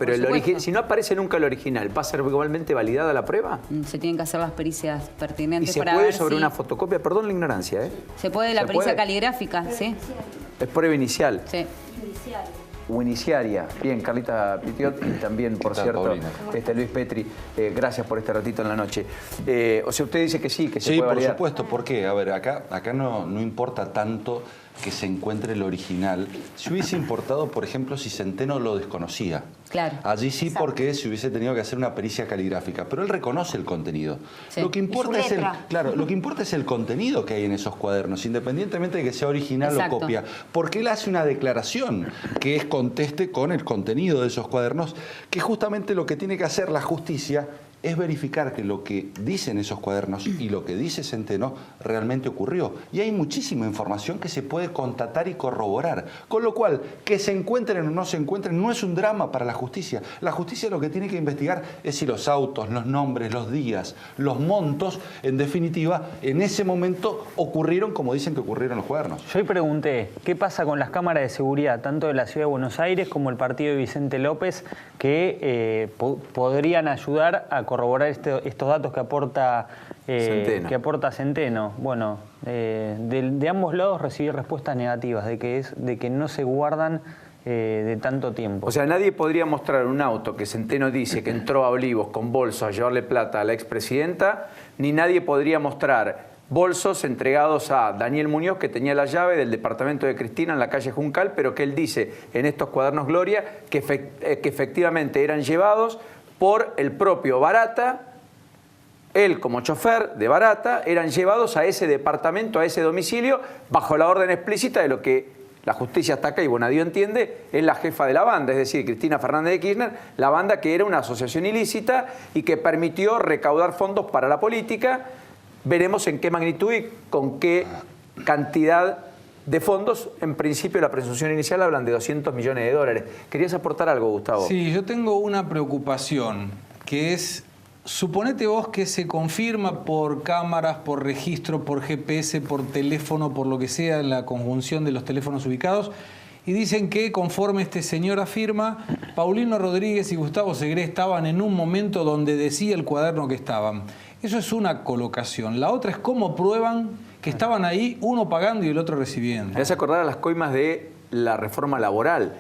pero si no aparece nunca el original, ¿va a ser igualmente validada la prueba? Se tienen que hacer las pericias pertinentes. ¿Y se para puede ver sobre si... una fotocopia? Perdón la ignorancia, ¿eh? Se puede la pericia caligráfica, sí. Es prueba inicial. Sí. O iniciaria. Bien, Carlita Pitiot y también, por cierto, Luis Petri, gracias por este ratito en la noche. O sea, usted dice que sí, que se puede validar. Sí, por supuesto. ¿Por qué? A ver, acá no importa tanto que se encuentre el original. Si hubiese importado, por ejemplo, si Centeno lo desconocía. Claro. Allí sí, porque se hubiese tenido que hacer una pericia caligráfica. Pero él reconoce el contenido. Sí. Lo que importa es lo que importa es el contenido que hay en esos cuadernos, independientemente de que sea original o copia. Porque él hace una declaración que es conteste con el contenido de esos cuadernos, que justamente lo que tiene que hacer la justicia es verificar que lo que dicen esos cuadernos y lo que dice Centeno realmente ocurrió. Y hay muchísima información que se puede constatar y corroborar. Con lo cual, que se encuentren o no se encuentren no es un drama para la justicia. La justicia lo que tiene que investigar es si los autos, los nombres, los días, los montos, en definitiva, en ese momento ocurrieron como dicen que ocurrieron los cuadernos. Yo hoy pregunté, ¿qué pasa con las cámaras de seguridad, tanto de la Ciudad de Buenos Aires como el partido de Vicente López, que podrían ayudar a corroborar estos datos que aporta Centeno? Bueno, de ambos lados recibí respuestas negativas, de que no se guardan de tanto tiempo. O sea, nadie podría mostrar un auto que Centeno dice que entró a Olivos con bolsos a llevarle plata a la expresidenta, ni nadie podría mostrar bolsos entregados a Daniel Muñoz, que tenía la llave del departamento de Cristina en la calle Juncal, pero que él dice en estos cuadernos Gloria que efectivamente eran llevados por el propio Barata. Él, como chofer de Barata, eran llevados a ese departamento, a ese domicilio, bajo la orden explícita de lo que la justicia hasta acá, y Bonadío entiende, es la jefa de la banda, es decir, Cristina Fernández de Kirchner, la banda que era una asociación ilícita y que permitió recaudar fondos para la política. Veremos en qué magnitud y con qué cantidad de fondos. En principio, la presunción inicial hablan de 200 millones de dólares. ¿Querías aportar algo, Gustavo? Sí, yo tengo una preocupación, que es, suponete vos que se confirma por cámaras, por registro, por GPS, por teléfono, por lo que sea, en la conjunción de los teléfonos ubicados, y dicen que, conforme este señor afirma, Paulino Rodríguez y Gustavo Segré estaban en un momento donde decía el cuaderno que estaban. Eso es una colocación. La otra es cómo prueban que estaban ahí, uno pagando y el otro recibiendo. Me hace acordar a las coimas de la reforma laboral.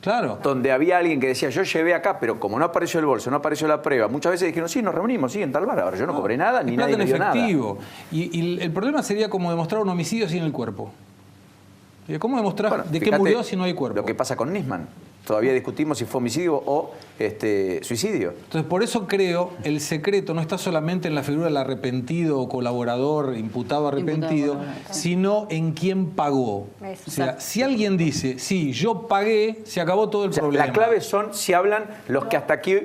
Claro. Donde había alguien que decía, yo llevé acá, pero como no apareció el bolso, no apareció la prueba, muchas veces dijeron, sí, nos reunimos, sí, en tal bar. Ahora yo no cobré nada, ni nadie me dio nada. Y el problema sería como demostrar un homicidio sin el cuerpo. ¿Cómo demostrar de qué murió si no hay cuerpo? Lo que pasa con Nisman. Todavía discutimos si fue homicidio o suicidio. Entonces, por eso creo, el secreto no está solamente en la figura del arrepentido o colaborador, imputado arrepentido, sino en quién pagó. O sea, si alguien dice, sí, yo pagué, se acabó todo el problema. Las claves son si hablan los que hasta aquí...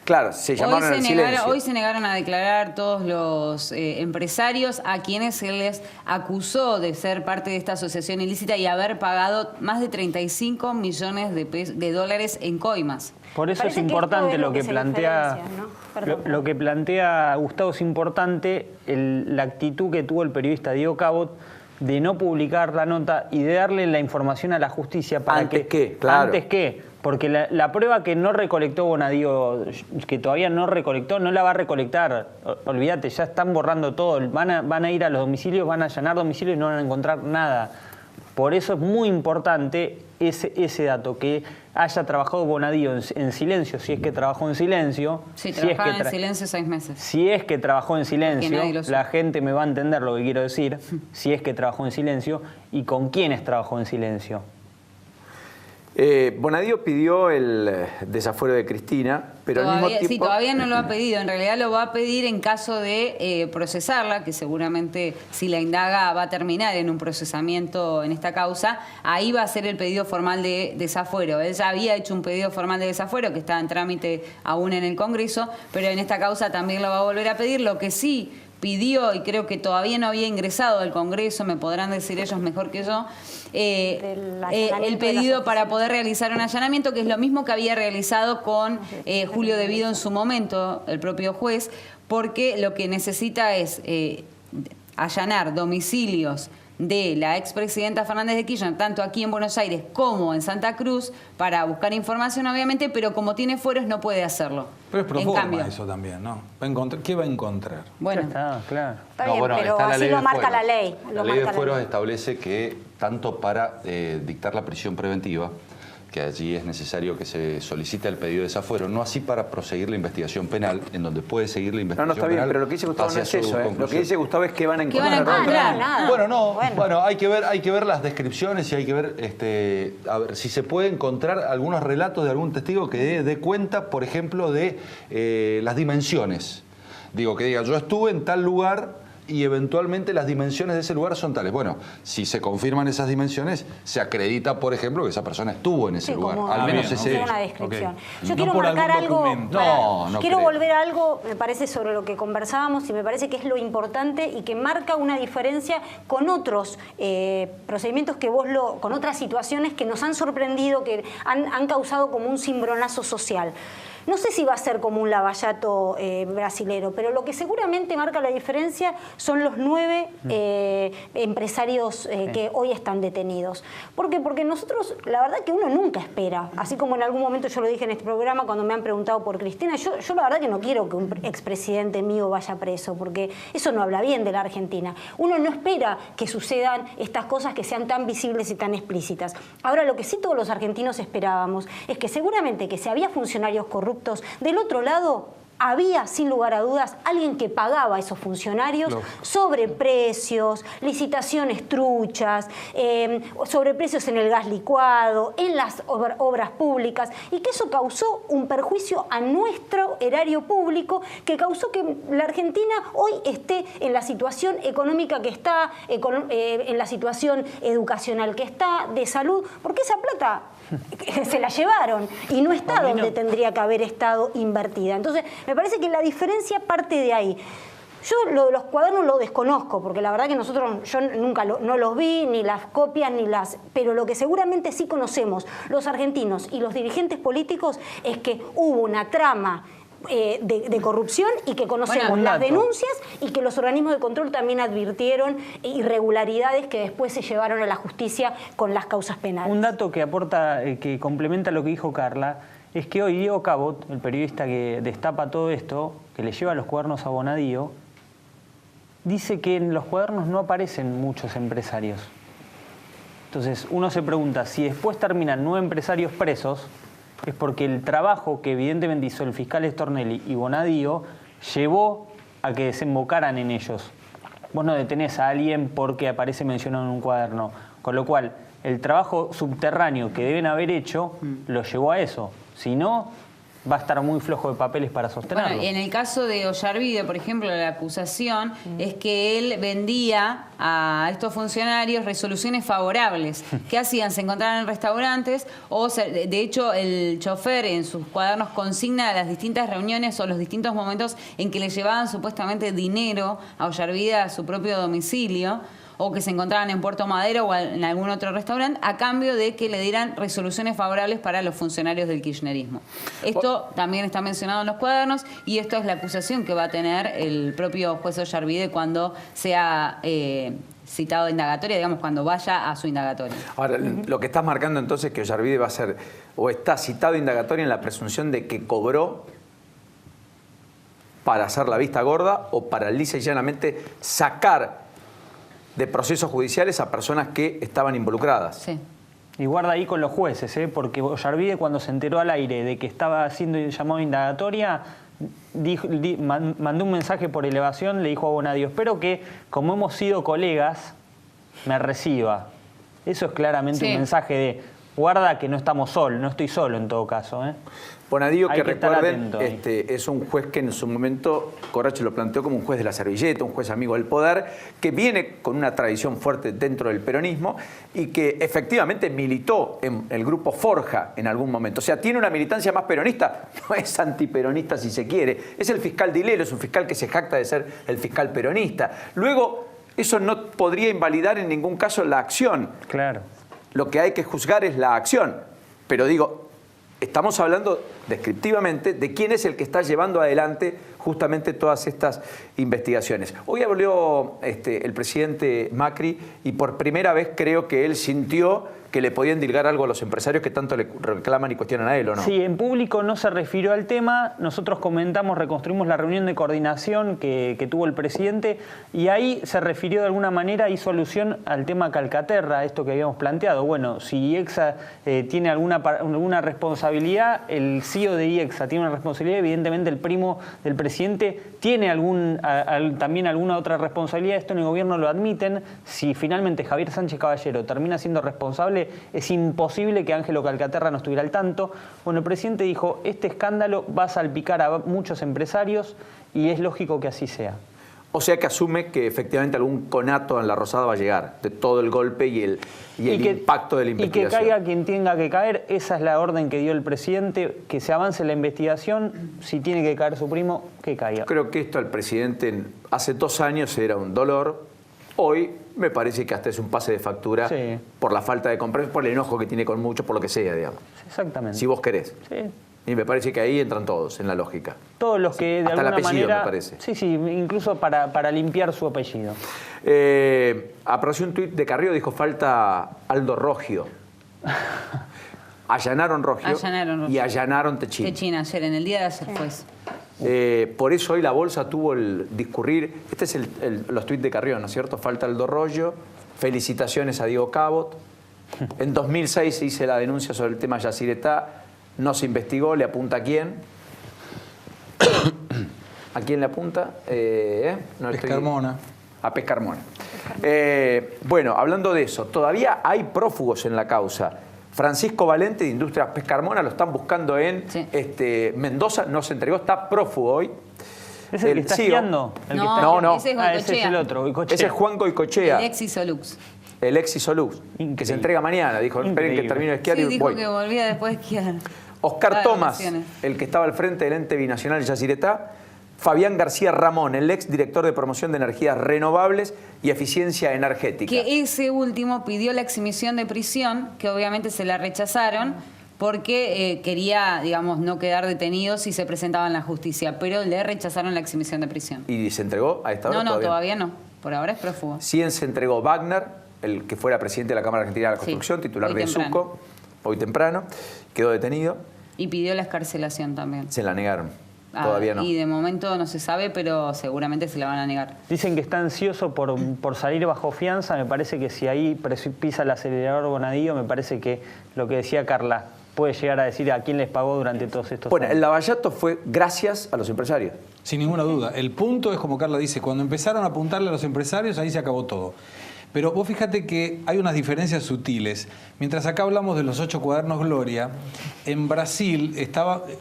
Claro, se llamaron al silencio. Hoy se negaron a declarar todos los empresarios a quienes se les acusó de ser parte de esta asociación ilícita y haber pagado más de 35 millones de dólares en coimas. Por eso es importante lo que plantea, ¿no? Lo que plantea Gustavo, es importante la actitud que tuvo el periodista Diego Cabot de no publicar la nota y de darle la información a la justicia para Antes que. Porque la prueba que no recolectó Bonadío, que todavía no recolectó, no la va a recolectar. Olvídate, ya están borrando todo. Van a ir a los domicilios, van a allanar domicilios y no van a encontrar nada. Por eso es muy importante ese dato, que haya trabajado Bonadío en silencio, si es que trabajó en silencio. Sí, trabajaba en silencio 6 meses. Si es que trabajó en silencio, la gente me va a entender lo que quiero decir, si es que trabajó en silencio y con quiénes trabajó en silencio. Bonadío pidió el desafuero de Cristina, pero al mismo tiempo... Sí, todavía no lo ha pedido. En realidad lo va a pedir en caso de procesarla, que seguramente si la indaga va a terminar en un procesamiento en esta causa. Ahí va a ser el pedido formal de desafuero. Él ya había hecho un pedido formal de desafuero que estaba en trámite aún en el Congreso, pero en esta causa también lo va a volver a pedir. Lo que sí pidió, y creo que todavía no había ingresado al Congreso, me podrán decir ellos mejor que yo, el pedido para poder realizar un allanamiento, que es lo mismo que había realizado con Julio Devido en su momento, el propio juez, porque lo que necesita es allanar domicilios de la expresidenta Fernández de Kirchner, tanto aquí en Buenos Aires como en Santa Cruz, para buscar información, obviamente, pero como tiene fueros no puede hacerlo. Pero es pro forma en cambio, eso también, ¿no? ¿Qué va a encontrar? bueno, Ya está, claro. Está bien, pero así lo marca la ley. La ley de fueros establece que tanto para dictar la prisión preventiva, que allí es necesario que se solicite el pedido de desafuero, no así para proseguir la investigación penal, en donde puede seguir la investigación No, está bien, pero lo que dice Gustavo no es eso. Lo que dice Gustavo es que van a ¿Qué van a encontrar. encontrar? Nada. Bueno, hay que ver las descripciones y hay que ver, a ver si se puede encontrar algunos relatos de algún testigo que dé cuenta, por ejemplo, de las dimensiones. Digo, que diga, yo estuve en tal lugar y eventualmente las dimensiones de ese lugar son tales. Bueno, si se confirman esas dimensiones, se acredita, por ejemplo, que esa persona estuvo en ese lugar. Como Al menos bien, ese una descripción. Ok. Yo No quiero por marcar algún algo. documento. No quiero creo. volver a algo, me parece, sobre lo que conversábamos y me parece que es lo importante y que marca una diferencia con otros procedimientos con otras situaciones que nos han sorprendido, que han causado como un cimbronazo social. No sé si va a ser como un Lavallato brasilero, pero lo que seguramente marca la diferencia son los 9 empresarios que hoy están detenidos. ¿Por qué? Porque nosotros, la verdad que uno nunca espera, así como en algún momento yo lo dije en este programa cuando me han preguntado por Cristina, yo la verdad que no quiero que un expresidente mío vaya preso, porque eso no habla bien de la Argentina. Uno no espera que sucedan estas cosas que sean tan visibles y tan explícitas. Ahora, lo que sí todos los argentinos esperábamos es que seguramente que si había funcionarios corruptos, del otro lado había, sin lugar a dudas, alguien que pagaba a esos funcionarios sobreprecios, licitaciones truchas, sobreprecios en el gas licuado, en las obras públicas, y que eso causó un perjuicio a nuestro erario público, que causó que la Argentina hoy esté en la situación económica que está, en la situación educacional que está, de salud, porque esa plata se la llevaron y no está donde tendría que haber estado invertida. Entonces, me parece que la diferencia parte de ahí. Yo lo de los cuadernos lo desconozco, porque la verdad que yo nunca no los vi, ni las copias, pero lo que seguramente sí conocemos los argentinos y los dirigentes políticos es que hubo una trama de corrupción y que conocemos las denuncias y que los organismos de control también advirtieron irregularidades que después se llevaron a la justicia con las causas penales. Un dato que aporta, que complementa lo que dijo Carla, es que hoy Diego Cabot, el periodista que destapa todo esto, que le lleva los cuadernos a Bonadío, dice que en los cuadernos no aparecen muchos empresarios. Entonces uno se pregunta, si después terminan 9 empresarios presos, es porque el trabajo que evidentemente hizo el fiscal Stornelli y Bonadío llevó a que desembocaran en ellos. Vos no detenés a alguien porque aparece mencionado en un cuaderno, con lo cual el trabajo subterráneo que deben haber hecho lo llevó a eso. Si no, va a estar muy flojo de papeles para sostenerlo. Bueno, en el caso de Ollarvide, por ejemplo, la acusación es que él vendía a estos funcionarios resoluciones favorables. ¿Qué hacían? Se encontraban en restaurantes o, de hecho, el chofer en sus cuadernos consigna las distintas reuniones o los distintos momentos en que le llevaban supuestamente dinero a Ollarvide a su propio domicilio, o que se encontraban en Puerto Madero o en algún otro restaurante, a cambio de que le dieran resoluciones favorables para los funcionarios del kirchnerismo. Esto también está mencionado en los cuadernos y esto es la acusación que va a tener el propio juez Ollarvide cuando sea citado de indagatoria, digamos, cuando vaya a su indagatoria. Ahora, lo que estás marcando entonces es que Ollarvide va a ser, o está citado de indagatoria en la presunción de que cobró para hacer la vista gorda o para lisa y llanamente sacar de procesos judiciales a personas que estaban involucradas. Sí. Y guarda ahí con los jueces, porque Ollarvide, cuando se enteró al aire de que estaba siendo llamado a indagatoria, mandó un mensaje por elevación, le dijo a Bonadío, espero que, como hemos sido colegas, me reciba. Eso es claramente un mensaje de, guarda que no estamos solos, no estoy solo en todo caso. Bonadío, que recuerden, atento, es un juez que en su momento Corrache lo planteó como un juez de la servilleta, un juez amigo del poder, que viene con una tradición fuerte dentro del peronismo y que efectivamente militó en el grupo Forja en algún momento. O sea, tiene una militancia más peronista, no es antiperonista si se quiere. Es el fiscal Dilelo, es un fiscal que se jacta de ser el fiscal peronista. Luego, eso no podría invalidar en ningún caso la acción. Claro. Lo que hay que juzgar es la acción. Pero digo, estamos hablando descriptivamente de quién es el que está llevando adelante justamente todas estas investigaciones. Hoy habló el presidente Macri y por primera vez creo que él sintió que le podían dilgar algo a los empresarios que tanto le reclaman y cuestionan a él, ¿o no? Sí, en público no se refirió al tema. Nosotros comentamos, reconstruimos la reunión de coordinación que tuvo el presidente y ahí se refirió de alguna manera, hizo alusión al tema Calcaterra, esto que habíamos planteado. Bueno, si IEXA tiene alguna responsabilidad, el CEO de IEXA tiene una responsabilidad, evidentemente el primo del presidente tiene también alguna otra responsabilidad. Esto en el gobierno lo admiten. Si finalmente Javier Sánchez Caballero termina siendo responsable, es imposible que Ángelo Calcaterra no estuviera al tanto. Bueno, el presidente dijo, este escándalo va a salpicar a muchos empresarios y es lógico que así sea. O sea que asume que efectivamente algún conato en la Rosada va a llegar, de todo el golpe y el impacto de la investigación. Y que caiga quien tenga que caer, esa es la orden que dio el presidente, que se avance la investigación, si tiene que caer su primo, que caiga. Creo que esto al presidente hace 2 años era un dolor, hoy me parece que hasta es un pase de factura por la falta de comprensión, por el enojo que tiene con muchos, por lo que sea, digamos. Exactamente. Si vos querés. Sí. Y me parece que ahí entran todos en la lógica. Todos los que de hasta alguna el apellido, manera, me parece. Sí, incluso para limpiar su apellido. Apareció un tuit de Carrillo, dijo falta Aldo Roggio. Allanaron Roggio y allanaron Techín. Techín ayer, en el día de ayer fue eso. Por eso hoy la bolsa tuvo el discurrir. Este es los tuits de Carrión, ¿no es cierto? Falta Aldo Roggio. Felicitaciones a Diego Cabot. En 2006 se hizo la denuncia sobre el tema Yacyretá. No se investigó. ¿Le apunta a quién? ¿A quién le apunta? Pescarmona. A Pescarmona. Bueno, hablando de eso, todavía hay prófugos en la causa. Francisco Valente de Industrias Pescarmona lo están buscando en Mendoza, no se entregó, está prófugo hoy. ¿Es el que está esquiando? No, ese es ese es el otro, Goicoechea. Ese es Juan Goicoechea. El ex Isolux. El ex Isolux, que se entrega mañana. Dijo, esperen que termine de esquiar y dijo voy. que volvía después de esquiar. Oscar Tomás, el que estaba al frente del ente binacional Yacyretá. Fabián García Ramón, el ex director de promoción de energías renovables y eficiencia energética. Que ese último pidió la exhibición de prisión, que obviamente se la rechazaron, porque quería, digamos, no quedar detenido si se presentaba en la justicia, pero le rechazaron la exhibición de prisión. ¿Y se entregó a esta hora? No, todavía no. Por ahora es prófugo. Sí, se entregó Wagner, el que fuera presidente de la Cámara Argentina de la Construcción, titular de SUCO, hoy temprano, quedó detenido. Y pidió la excarcelación también. Se la negaron. Todavía no. Y de momento no se sabe, pero seguramente se la van a negar. Dicen que está ansioso por salir bajo fianza. Me parece que si ahí pisa el acelerador Bonadío, me parece que lo que decía Carla puede llegar a decir a quién les pagó durante todos estos años. El Lavallato fue gracias a los empresarios. Sin ninguna duda. El punto es, como Carla dice, cuando empezaron a apuntarle a los empresarios, ahí se acabó todo. Pero vos fíjate que hay unas diferencias sutiles. Mientras acá hablamos de los 8 cuadernos Gloria, en Brasil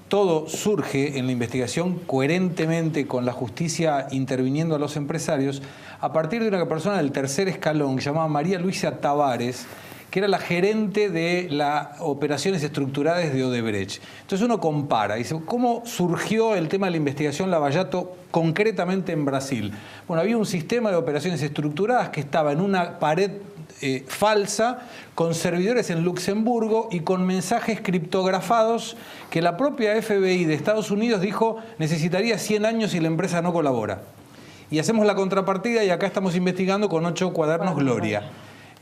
todo surge en la investigación coherentemente con la justicia interviniendo a los empresarios a partir de una persona del tercer escalón que se llamaba María Luisa Tavares, que era la gerente de las operaciones estructuradas de Odebrecht. Entonces uno compara, dice, ¿cómo surgió el tema de la investigación Lavallato concretamente en Brasil? Bueno, había un sistema de operaciones estructuradas que estaba en una pared falsa, con servidores en Luxemburgo y con mensajes criptografados que la propia FBI de Estados Unidos dijo necesitaría 100 años si la empresa no colabora. Y hacemos la contrapartida y acá estamos investigando con 8 cuadernos Gloria.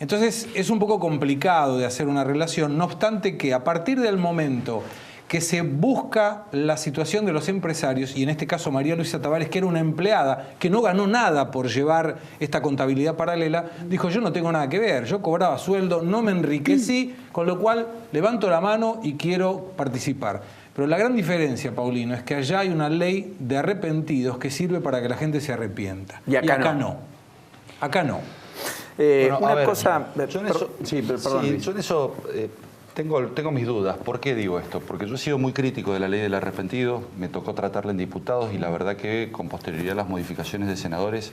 Entonces es un poco complicado de hacer una relación, no obstante que a partir del momento que se busca la situación de los empresarios, y en este caso María Luisa Tavares, que era una empleada que no ganó nada por llevar esta contabilidad paralela, dijo yo no tengo nada que ver, yo cobraba sueldo, no me enriquecí, con lo cual levanto la mano y quiero participar. Pero la gran diferencia, Paulino, es que allá hay una ley de arrepentidos que sirve para que la gente se arrepienta. Y acá no. Acá no. Una cosa... Yo en eso tengo mis dudas. ¿Por qué digo esto? Porque yo he sido muy crítico de la ley del arrepentido, me tocó tratarla en diputados y la verdad que con posterioridad a las modificaciones de senadores,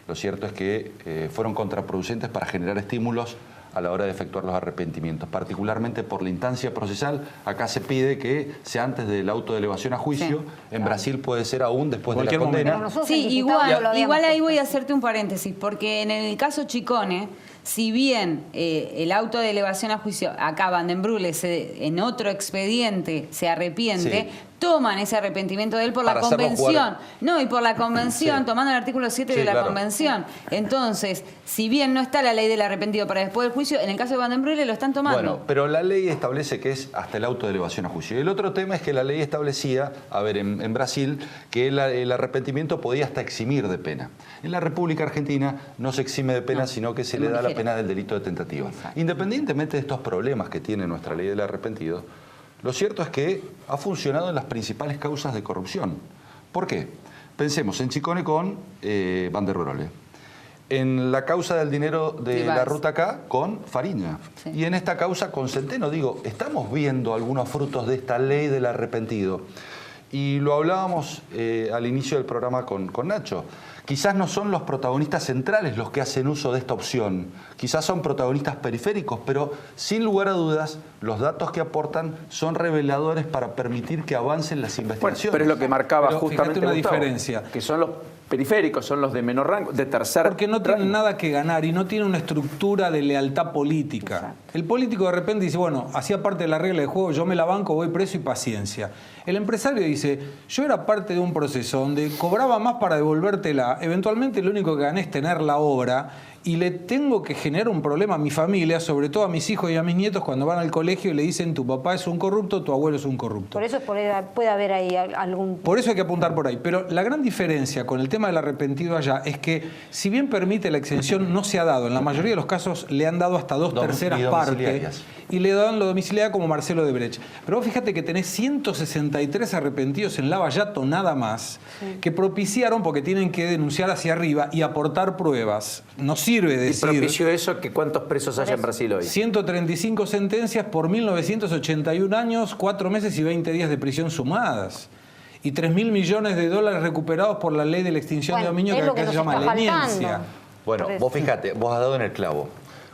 lo cierto es que fueron contraproducentes para generar estímulos a la hora de efectuar los arrepentimientos, particularmente por la instancia procesal. Acá se pide que sea antes del auto de elevación a juicio. En Brasil puede ser aún después de la condena. Sí, igual ahí voy a hacerte un paréntesis, porque en el caso Chicone, si bien el auto de elevación a juicio acá Van den Brule en otro expediente se arrepiente, toman ese arrepentimiento de él por Para la hacerlo convención. jugar. No, y por la convención, tomando el artículo 7 Sí, de la claro. convención. Entonces, si bien no está la ley del arrepentido para después del juicio, en el caso de Van den Bruyne lo están tomando. Bueno, pero la ley establece que es hasta el auto de elevación a juicio. Y el otro tema es que la ley establecía, a ver, en Brasil, que el arrepentimiento podía hasta eximir de pena. En la República Argentina no se exime de pena, sino que se le da la pena del delito de tentativa. Independientemente de estos problemas que tiene nuestra ley del arrepentido, lo cierto es que ha funcionado en las principales causas de corrupción. ¿Por qué? Pensemos en Chicone con Van der Brole. En la causa del dinero de la Ruta K con Fariña. Sí. Y en esta causa con Centeno. Digo, estamos viendo algunos frutos de esta ley del arrepentido. Y lo hablábamos al inicio del programa con Nacho. Quizás no son los protagonistas centrales los que hacen uso de esta opción. Quizás son protagonistas periféricos, pero sin lugar a dudas, los datos que aportan son reveladores para permitir que avancen las Bueno, investigaciones. pero es lo que marcaba Pero justamente fíjate una Gustavo, diferencia. que son los periféricos, son los de menor rango, de tercer Porque no tienen rango. nada que ganar y no tienen una estructura de lealtad política. Exacto. El político de repente dice, bueno, hacía parte de la regla de juego, yo me la banco, voy preso y paciencia. El empresario dice, yo era parte de un proceso donde cobraba más para devolvértela, eventualmente lo único que gané es tener la obra y le tengo que generar un problema a mi familia, sobre todo a mis hijos y a mis nietos cuando van al colegio y le dicen, tu papá es un corrupto, tu abuelo es un corrupto. Por eso puede haber ahí algún... Por eso hay que apuntar por ahí. Pero la gran diferencia con el tema del arrepentido allá es que, si bien permite la exención, no se ha dado. En la mayoría de los casos le han dado hasta 2/3 partes. Y le dan lo domiciliario como Marcelo Debrecht. Pero vos fíjate que tenés 163 arrepentidos en Lavallato nada más, que propiciaron, porque tienen que denunciar hacia arriba y aportar pruebas. No sirve Y decir... propició eso, que ¿cuántos presos hay en Brasil hoy? 135 sentencias por 1981 años, 4 meses y 20 días de prisión sumadas. Y 3.000 millones de dólares recuperados por la ley de la extinción de dominio, es que lo que acá se nos llama está leniencia. faltando. Bueno, Por eso. vos fíjate, vos has dado en el clavo.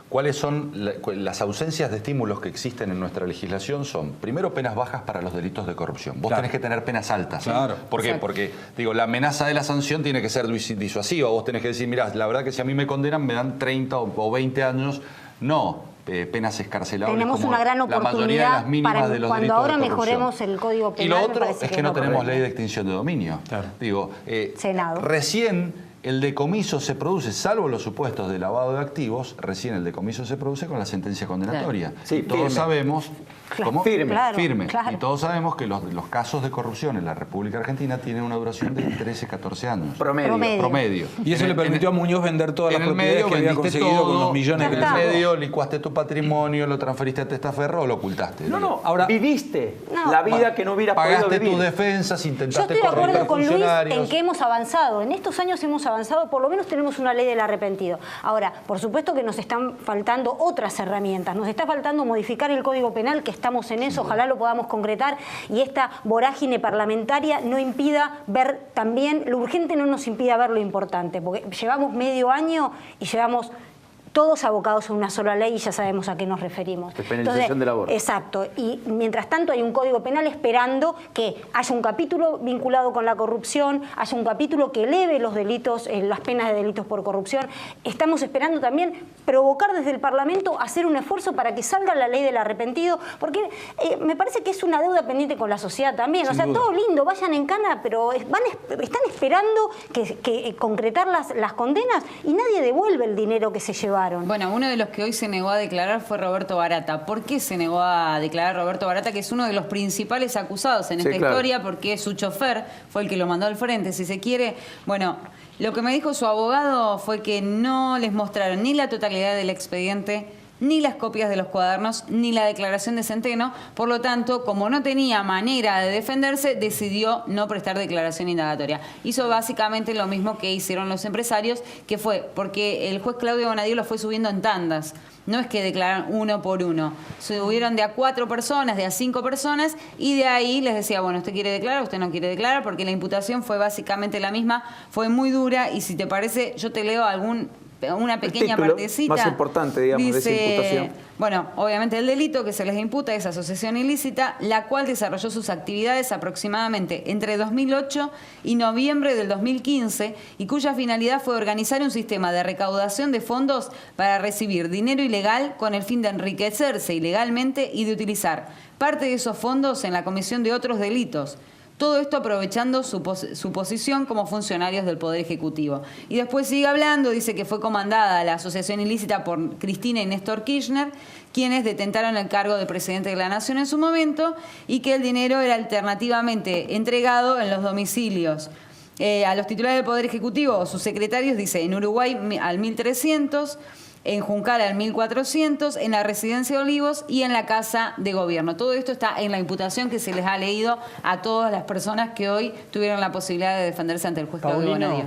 ¿Cuáles son las ausencias de estímulos que existen en nuestra legislación? Son, primero, penas bajas para los delitos de corrupción. Vos Claro. tenés que tener penas altas. Claro. ¿Por qué? Exacto. Porque, digo, la amenaza de la sanción tiene que ser disuasiva. Vos tenés que decir, mirá, la verdad que si a mí me condenan me dan 30 o 20 años. No, penas escarcelables. Tenemos como una gran la mayoría de oportunidad las mínimas para de los cuando delitos ahora de corrupción. mejoremos el Código Penal. Y lo me otro parece es que no lo tenemos correcto. ley de extinción de dominio. Claro. Digo, Senado. recién el decomiso se produce, salvo los supuestos de lavado de activos, recién el decomiso se produce con la sentencia condenatoria. Claro. Sí, y todos firme. sabemos... Claro, ¿Cómo? Firme. claro, Firme. claro. Y todos sabemos que los casos de corrupción en la República Argentina tienen una duración de 13, 14 años. Promedio. Y eso le permitió a Muñoz vender todas las en el propiedades medio que había vendiste conseguido con todo, los millones en que el le sacó. medio licuaste tu patrimonio, lo transferiste a Testaferro o lo ocultaste. No, Ahora- viviste No. la vida que no hubieras podido Pagaste vivir. tus defensas, Yo intentaste estoy de acuerdo corromper con Luis funcionarios. en que hemos avanzado. En estos años hemos avanzado, por lo menos tenemos una ley del arrepentido. Ahora, por supuesto que nos están faltando otras herramientas. Nos está faltando modificar el Código Penal, que estamos en eso, ojalá lo podamos concretar, y esta vorágine parlamentaria no impida ver también, lo urgente no nos impida ver lo importante, porque llevamos medio año y llevamos todos abocados a una sola ley y ya sabemos a qué nos referimos. Despenalización del aborto. Exacto. Y mientras tanto hay un Código Penal esperando que haya un capítulo vinculado con la corrupción, haya un capítulo que eleve los delitos, las penas de delitos por corrupción. Estamos esperando también provocar desde el Parlamento hacer un esfuerzo para que salga la ley del arrepentido, porque me parece que es una deuda pendiente con la sociedad también. Sin o sea, duda. todo lindo, vayan en cana, pero están esperando que concretar las condenas y nadie devuelve el dinero que se llevaron. Bueno, uno de los que hoy se negó a declarar fue Roberto Barata. ¿Por qué se negó a declarar Roberto Barata, que es uno de los principales acusados en esta claro. historia, porque su chofer fue el que lo mandó al frente, si se quiere? Bueno, lo que me dijo su abogado fue que no les mostraron ni la totalidad del expediente, ni las copias de los cuadernos, ni la declaración de Centeno. Por lo tanto, como no tenía manera de defenderse, decidió no prestar declaración indagatoria. Hizo básicamente lo mismo que hicieron los empresarios, que fue porque el juez Claudio Bonadío lo fue subiendo en tandas. No es que declararon uno por uno. Subieron de a 4 personas, de a 5 personas, y de ahí les decía, bueno, usted quiere declarar, usted no quiere declarar, porque la imputación fue básicamente la misma, fue muy dura, y si te parece, yo te leo una pequeña título partecita. más importante, digamos, de esa imputación. Bueno, obviamente el delito que se les imputa es asociación ilícita, la cual desarrolló sus actividades aproximadamente entre 2008 y noviembre del 2015, y cuya finalidad fue organizar un sistema de recaudación de fondos para recibir dinero ilegal con el fin de enriquecerse ilegalmente y de utilizar parte de esos fondos en la comisión de otros delitos. Todo esto aprovechando su posición como funcionarios del Poder Ejecutivo. Y después sigue hablando, dice que fue comandada la asociación ilícita por Cristina y Néstor Kirchner, quienes detentaron el cargo de presidente de la Nación en su momento, y que el dinero era alternativamente entregado en los domicilios a los titulares del Poder Ejecutivo o sus secretarios, dice, en Uruguay al 1.300, en Juncal al 1.400, en la Residencia de Olivos y en la Casa de Gobierno. Todo esto está en la imputación que se les ha leído a todas las personas que hoy tuvieron la posibilidad de defenderse ante el juez Claudio Bonadío.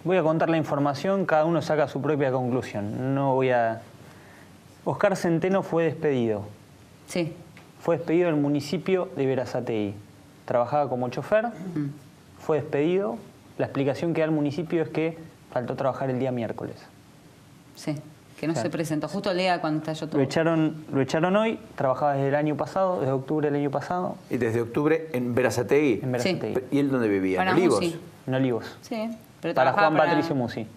Voy a contar la información, cada uno saca su propia conclusión. Oscar Centeno fue despedido. Sí. Fue despedido del municipio de Berazategui. Trabajaba como chofer, fue despedido. La explicación que da el municipio es que faltó trabajar el día miércoles. Sí, que no se presentó. Justo el día cuando estalló todo. Lo echaron hoy, trabajaba desde el año pasado, desde octubre del año pasado. Y desde octubre en Berazategui. En Berazategui. Sí. ¿Y él dónde vivía? Para ¿En Olivos? Musi. En Olivos. Sí, pero Para trabajaba Juan Patricio Musi.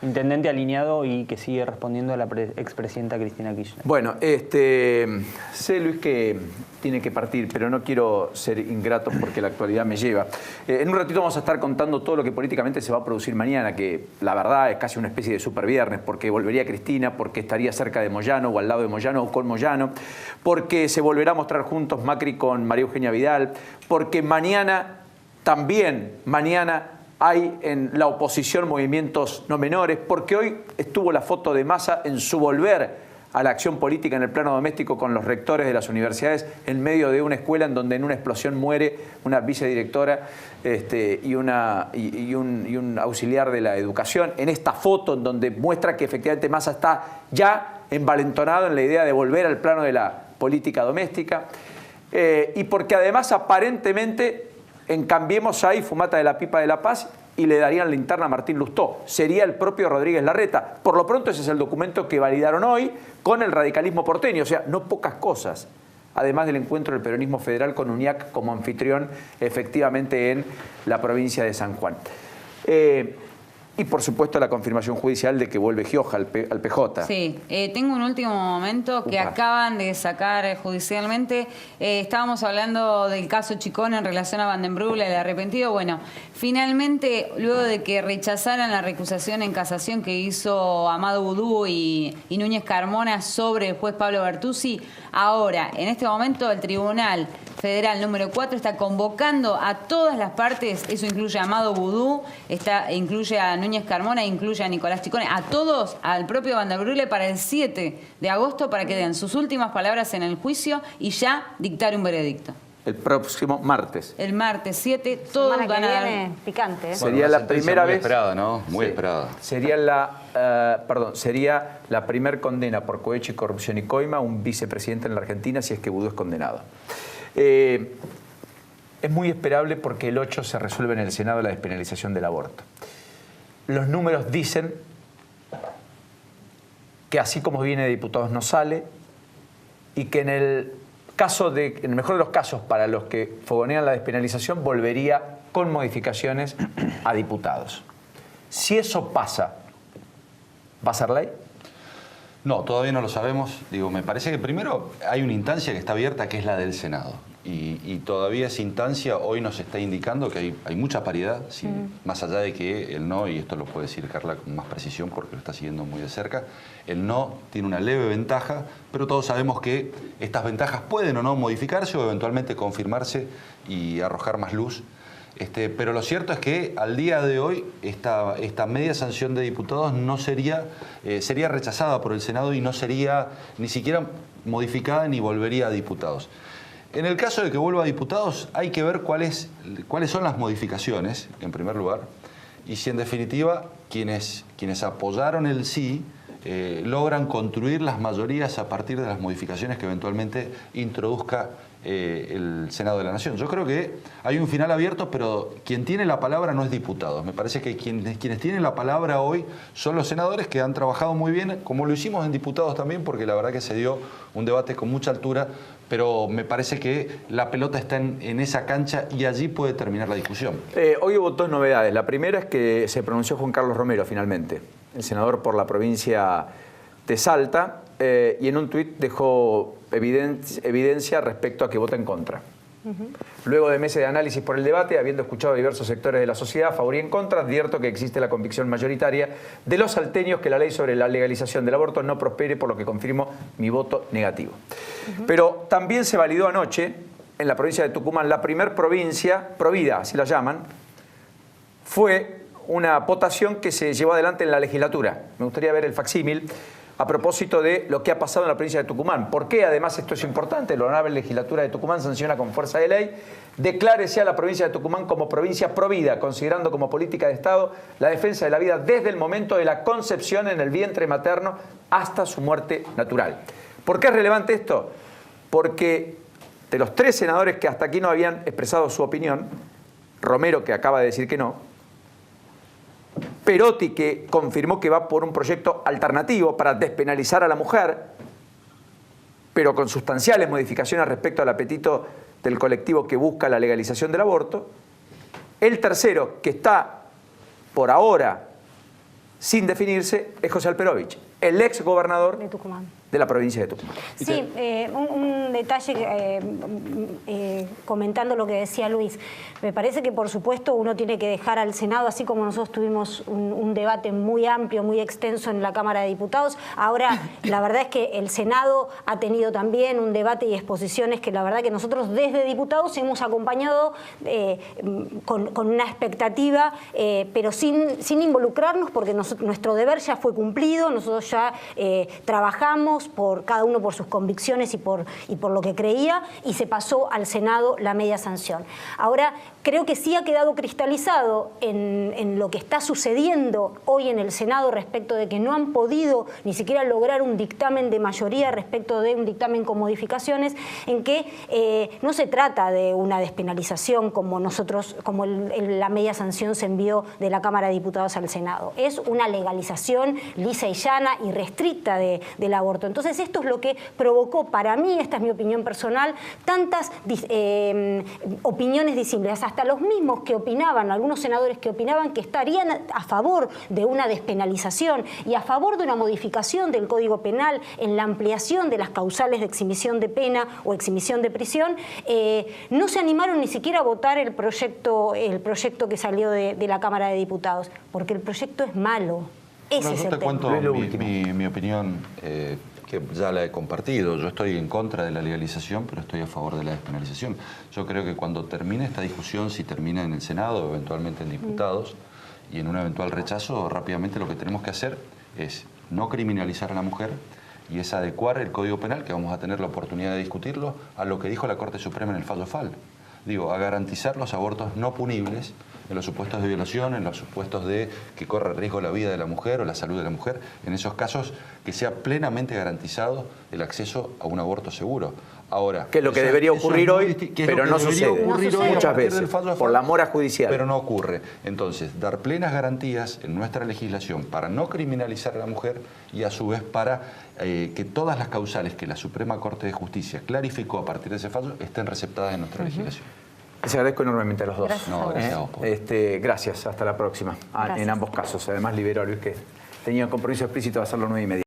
Intendente alineado y que sigue respondiendo a la expresidenta Cristina Kirchner. Bueno, sé, Luis, que tiene que partir, pero no quiero ser ingrato porque la actualidad me lleva. En un ratito vamos a estar contando todo lo que políticamente se va a producir mañana, que la verdad es casi una especie de super viernes, porque volvería Cristina, porque estaría cerca de Moyano o al lado de Moyano o con Moyano, porque se volverá a mostrar juntos Macri con María Eugenia Vidal, porque mañana hay en la oposición movimientos no menores, porque hoy estuvo la foto de Massa en su volver a la acción política en el plano doméstico con los rectores de las universidades en medio de una escuela en donde en una explosión muere una vicedirectora y un auxiliar de la educación. En esta foto en donde muestra que efectivamente Massa está ya envalentonado en la idea de volver al plano de la política doméstica. Y porque además aparentemente en Cambiemos hay fumata de la pipa de la paz y le darían linterna a Martín Lustó. Sería el propio Rodríguez Larreta. Por lo pronto ese es el documento que validaron hoy con el radicalismo porteño. O sea, no pocas cosas. Además del encuentro del peronismo federal con UNIAC como anfitrión efectivamente en la provincia de San Juan. Y por supuesto la confirmación judicial de que vuelve Gioja al PJ. Sí, tengo un último momento que acaban de sacar judicialmente. Estábamos hablando del caso Chicón en relación a Van den Broek, el arrepentido. Bueno, finalmente, luego de que rechazaran la recusación en casación que hizo Amado Boudou y Núñez Carmona sobre el juez Pablo Bertuzzi, ahora, en este momento, el Tribunal Federal número 4 está convocando a todas las partes, eso incluye a Amado Boudou, incluye a Núñez Carmona, incluye a Nicolás Chicone, a todos, al propio Van den Broek para el 7 de agosto para que den sus últimas palabras en el juicio y ya dictar un veredicto. El próximo martes. El martes 7, todos van a dar... Picante, ¿eh? Sería la primera vez... Muy esperada, ¿no? Muy esperada. Sería la primer condena por cohecho y corrupción y coima a un vicepresidente en la Argentina si es que Boudou es condenado. Es muy esperable porque el 8 se resuelve en el Senado la despenalización del aborto. Los números dicen que así como viene de diputados no sale y que en el mejor de los casos para los que fogonean la despenalización volvería con modificaciones a diputados. Si eso pasa, ¿va a ser ley? No, todavía no lo sabemos. Digo, me parece que primero hay una instancia que está abierta, que es la del Senado. Y todavía esa instancia hoy nos está indicando que hay mucha paridad, más allá de que el no, y esto lo puede decir Carla con más precisión porque lo está siguiendo muy de cerca, el no tiene una leve ventaja, pero todos sabemos que estas ventajas pueden o no modificarse o eventualmente confirmarse y arrojar más luz. Pero lo cierto es que al día de hoy esta media sanción de diputados no sería rechazada por el Senado y no sería ni siquiera modificada ni volvería a diputados. En el caso de que vuelva a diputados hay que ver cuáles son las modificaciones, en primer lugar, y si en definitiva quienes apoyaron el sí logran construir las mayorías a partir de las modificaciones que eventualmente introduzca el Senado de la Nación. Yo creo que hay un final abierto, pero quien tiene la palabra no es diputados. Me parece que quienes tienen la palabra hoy son los senadores que han trabajado muy bien, como lo hicimos en diputados también, porque la verdad que se dio un debate con mucha altura, pero me parece que la pelota está en esa cancha y allí puede terminar la discusión. Hoy hubo dos novedades. La primera es que se pronunció Juan Carlos Romero finalmente, el senador por la provincia de Salta, y en un tuit dejó evidencia respecto a que vota en contra. Luego de meses de análisis por el debate, habiendo escuchado a diversos sectores de la sociedad a favor y en contra, advierto que existe la convicción mayoritaria de los salteños que la ley sobre la legalización del aborto no prospere, por lo que confirmo mi voto negativo. Pero también se validó anoche, en la provincia de Tucumán, la primer provincia, Provida, así la llaman, fue una votación que se llevó adelante en la legislatura. Me gustaría ver el facsímil a propósito de lo que ha pasado en la provincia de Tucumán. ¿Por qué? Además, esto es importante, la Honorable Legislatura de Tucumán sanciona con fuerza de ley, declárese a la provincia de Tucumán como provincia provida, considerando como política de Estado la defensa de la vida desde el momento de la concepción en el vientre materno hasta su muerte natural. ¿Por qué es relevante esto? Porque de los 3 senadores que hasta aquí no habían expresado su opinión, Romero, que acaba de decir que no, Perotti, que confirmó que va por un proyecto alternativo para despenalizar a la mujer, pero con sustanciales modificaciones respecto al apetito del colectivo que busca la legalización del aborto. El tercero, que está por ahora sin definirse, es José Alperovich, el ex gobernador de Tucumán, de la provincia de Tucumán. Sí, un detalle comentando lo que decía Luis. Me parece que por supuesto uno tiene que dejar al Senado, así como nosotros tuvimos un debate muy amplio, muy extenso en la Cámara de Diputados, ahora la verdad es que el Senado ha tenido también un debate y exposiciones que la verdad que nosotros desde diputados hemos acompañado con una expectativa, pero sin involucrarnos, porque nuestro deber ya fue cumplido, nosotros ya trabajamos por cada uno por sus convicciones y por lo que creía, y se pasó al Senado la media sanción. Ahora, creo que sí ha quedado cristalizado en lo que está sucediendo hoy en el Senado respecto de que no han podido ni siquiera lograr un dictamen de mayoría respecto de un dictamen con modificaciones, en que no se trata de una despenalización como la media sanción se envió de la Cámara de Diputados al Senado. Es una legalización lisa y llana y restricta del aborto. Entonces esto es lo que provocó, para mí, esta es mi opinión personal, tantas opiniones disímiles, hasta los mismos que opinaban, algunos senadores que opinaban que estarían a favor de una despenalización y a favor de una modificación del Código Penal en la ampliación de las causales de exhibición de pena o exhibición de prisión, no se animaron ni siquiera a votar el proyecto que salió de la Cámara de Diputados, porque el proyecto es malo. Ese es el te tema. cuento mi opinión, que ya la he compartido. Yo estoy en contra de la legalización, pero estoy a favor de la despenalización. Yo creo que cuando termine esta discusión, si termina en el Senado, eventualmente en diputados, y en un eventual rechazo, rápidamente lo que tenemos que hacer es no criminalizar a la mujer y es adecuar el Código Penal, que vamos a tener la oportunidad de discutirlo, a lo que dijo la Corte Suprema en el fallo FAL. Digo, a garantizar los abortos no punibles en los supuestos de violación, en los supuestos de que corra riesgo la vida de la mujer o la salud de la mujer, en esos casos que sea plenamente garantizado el acceso a un aborto seguro. Ahora, que es lo que debería ocurrir hoy, pero no sucede muchas veces, por la mora judicial. Pero no ocurre. Entonces, dar plenas garantías en nuestra legislación para no criminalizar a la mujer y a su vez para que todas las causales que la Suprema Corte de Justicia clarificó a partir de ese fallo estén receptadas en nuestra legislación. Les agradezco enormemente a los dos. Gracias. Gracias a vos. Gracias, hasta la próxima. Gracias. En ambos casos. Además, libero a Luis, que tenía un compromiso explícito de hacerlo 9:30.